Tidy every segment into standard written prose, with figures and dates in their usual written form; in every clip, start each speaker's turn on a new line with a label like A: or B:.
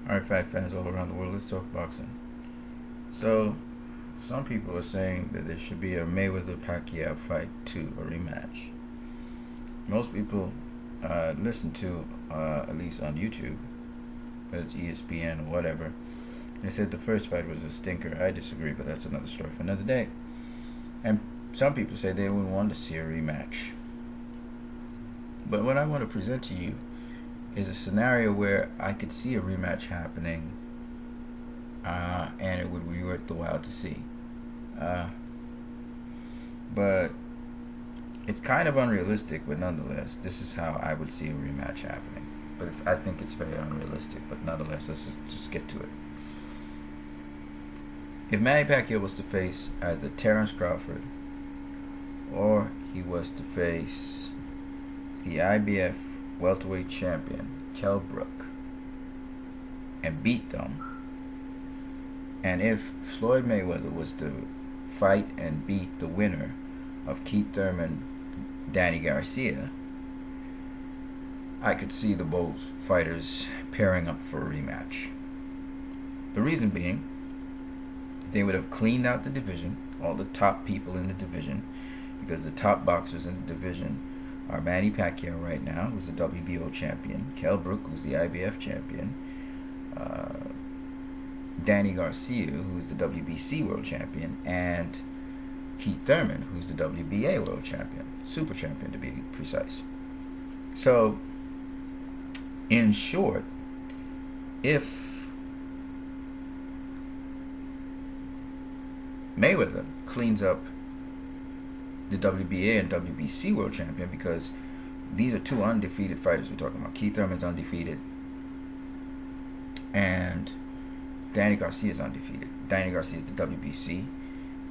A: Alright, fight fans all around the world, let's talk boxing. So, some people are saying that there should be a Mayweather-Pacquiao fight 2, a rematch. Most people listen to, at least on YouTube, whether it's ESPN or whatever, they said the first fight was a stinker. I disagree, but that's another story for another day. And some people say they wouldn't want to see a rematch. But what I want to present to you is a scenario where I could see a rematch happening, and it would be worth the while to see. But it's kind of unrealistic, but nonetheless, this is how I would see a rematch happening. But I think it's very unrealistic, but nonetheless, let's just get to it. If Manny Pacquiao was to face either Terence Crawford or he was to face the IBF welterweight champion Kell Brook and beat them, and if Floyd Mayweather was to fight and beat the winner of Keith Thurman, Danny Garcia, I could see the both fighters pairing up for a rematch. The reason being, they would have cleaned out the division, all the top people in the division, because the top boxers in the division are Manny Pacquiao right now, who's the WBO champion, Kell Brook, who's the IBF champion, Danny Garcia, who's the WBC world champion, and Keith Thurman, who's the WBA world champion, super champion to be precise. So, in short, if Mayweather cleans up the WBA and WBC world champion, because these are two undefeated fighters we're talking about. Keith Thurman's undefeated and Danny Garcia is undefeated. Danny Garcia is the WBC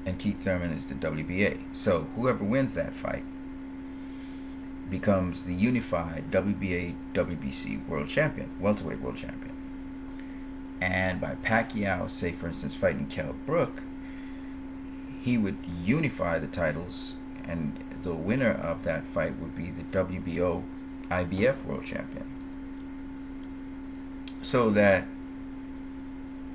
A: and Keith Thurman is the WBA. So whoever wins that fight becomes the unified WBA WBC world champion, welterweight world champion. And by Pacquiao, say for instance, fighting Kell Brook, he would unify the titles, and the winner of that fight would be the WBO IBF world champion. So that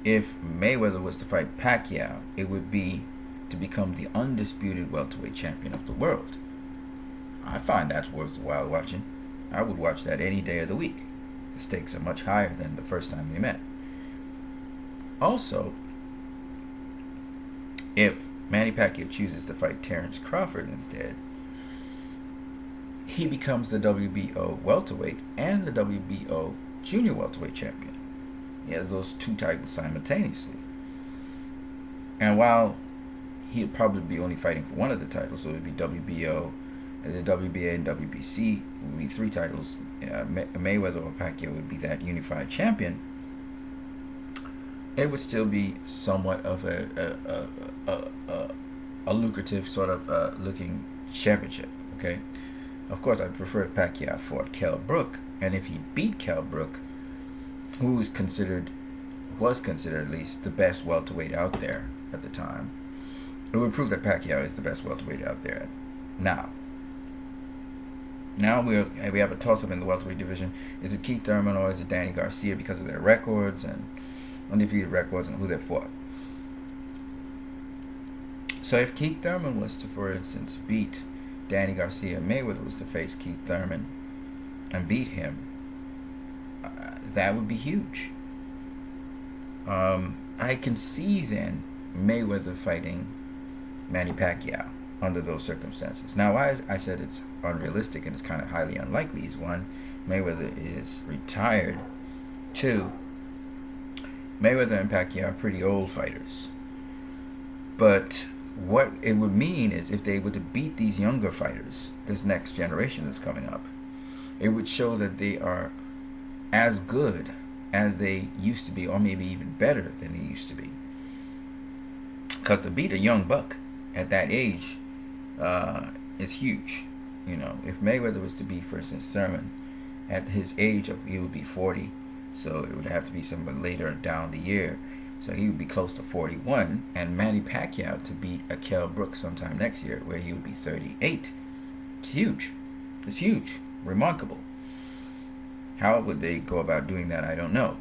A: if Mayweather was to fight Pacquiao, it would be to become the undisputed welterweight champion of the world. I find that's worthwhile watching. I would watch that any day of the week. The stakes are much higher than the first time they met. Also, if Manny Pacquiao chooses to fight Terence Crawford instead, he becomes the WBO welterweight and the WBO junior welterweight champion. He has those two titles simultaneously. And while he'd probably be only fighting for one of the titles, so it would be WBO, the WBA and WBC would be three titles. Mayweather or Pacquiao would be that unified champion. It would still be somewhat of a lucrative sort of looking championship. Okay, of course I'd prefer if Pacquiao fought Kell Brook, and if he beat Kell Brook, who was considered at least the best welterweight out there at the time, it would prove that Pacquiao is the best welterweight out there. Now we have a toss-up in the welterweight division. Is it Keith Thurman or is it Danny Garcia because of their records and undefeated records and who they fought? So if Keith Thurman was to, for instance, beat Danny Garcia, Mayweather was to face Keith Thurman and beat him, that would be huge. I can see then Mayweather fighting Manny Pacquiao under those circumstances. Now, why I said it's unrealistic and it's kind of highly unlikely is, one, Mayweather is retired. Two, Mayweather and Pacquiao are pretty old fighters. But what it would mean is if they were to beat these younger fighters, this next generation that's coming up, it would show that they are as good as they used to be, or maybe even better than they used to be. Because to beat a young buck at that age is huge. You know, if Mayweather was to beat, for instance, Thurman at his age, he would be 40, so it would have to be somewhat later down the year. So he would be close to 41, and Manny Pacquiao to beat a Kell Brook sometime next year, where he would be 38. It's huge. It's huge. Remarkable. How would they go about doing that? I don't know.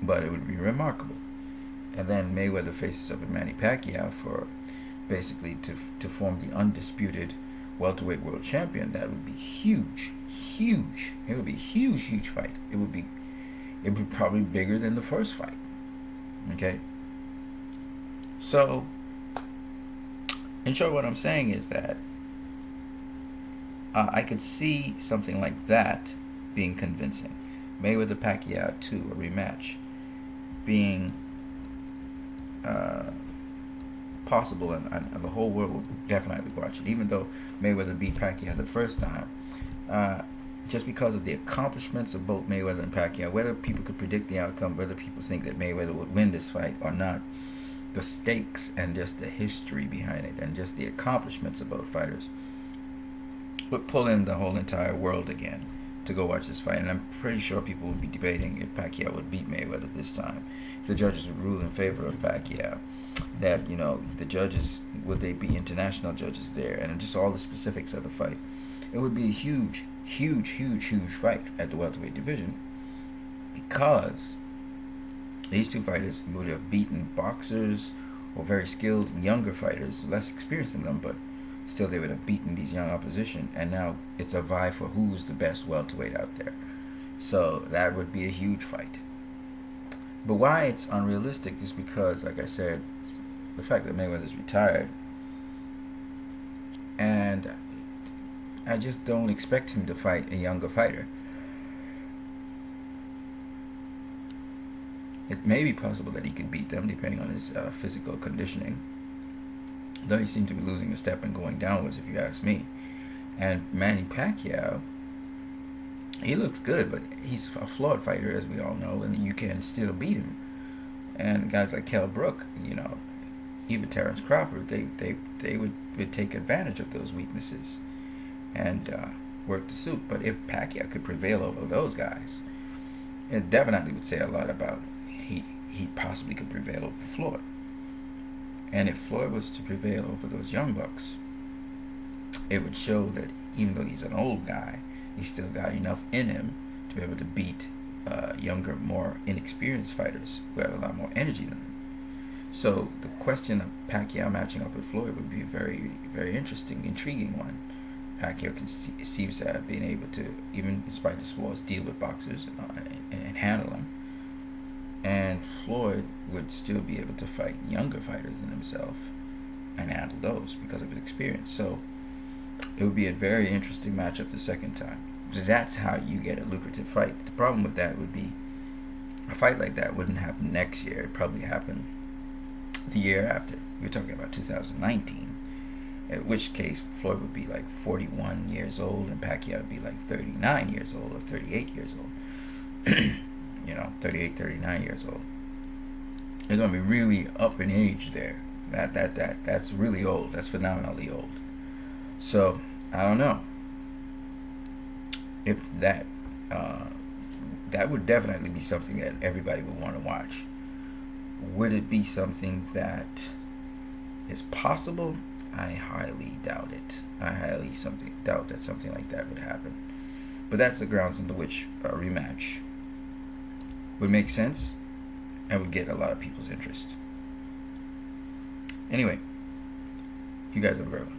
A: but it would be remarkable. And then Mayweather faces up with Manny Pacquiao for basically to form the undisputed welterweight world champion. That would be huge, huge. It would be a huge, huge fight. It would be probably bigger than the first fight. Okay. So, in short, what I'm saying is that I could see something like that being convincing. Mayweather Pacquiao 2, a rematch, being possible, and the whole world will definitely watch it. Even though Mayweather beat Pacquiao the first time, just because of the accomplishments of both Mayweather and Pacquiao, whether people could predict the outcome, whether people think that Mayweather would win this fight or not, the stakes and just the history behind it and just the accomplishments of both fighters would pull in the whole entire world again to go watch this fight. And I'm pretty sure people would be debating if Pacquiao would beat Mayweather this time, if the judges would rule in favor of Pacquiao, that, you know, the judges, would they be international judges there, and just all the specifics of the fight. It would be a huge, huge, huge, huge fight at the welterweight division, because these two fighters would have beaten boxers or very skilled younger fighters, less experienced than them, but still they would have beaten these young opposition, and now it's a vie for who's the best welterweight out there. So that would be a huge fight. But why it's unrealistic is because, like I said, the fact that Mayweather's retired, and I just don't expect him to fight a younger fighter. It may be possible that he could beat them depending on his physical conditioning, though he seemed to be losing a step and going downwards, if you ask me. And Manny Pacquiao, he looks good, but he's a flawed fighter, as we all know, and you can still beat him. And guys like Kell Brook, you know, even Terrence Crawford, they would take advantage of those weaknesses and work the suit. But if Pacquiao could prevail over those guys, it definitely would say a lot about he possibly could prevail over Floyd. And if Floyd was to prevail over those young bucks, it would show that even though he's an old guy, he's still got enough in him to be able to beat younger, more inexperienced fighters who have a lot more energy than him. So the question of Pacquiao matching up with Floyd would be a very, very interesting, intriguing one. Pacquiao seems to have been able to, even in spite of his flaws, deal with boxers and handle them. And Floyd would still be able to fight younger fighters than himself and handle those because of his experience. So it would be a very interesting matchup the second time. So that's how you get a lucrative fight. The problem with that would be a fight like that wouldn't happen next year. It'd probably happen the year after. We're talking about 2019. In which case, Floyd would be like 41 years old and Pacquiao would be like 39 years old or 38 years old. 38, 39 years old. They're going to be really up in age there. That's really old. That's phenomenally old. So, I don't know if that would definitely be something that everybody would want to watch. Would it be something that is possible? I highly doubt it. I highly doubt that something like that would happen. But that's the grounds under which a rematch would make sense and would get a lot of people's interest. Anyway, you guys have a great one.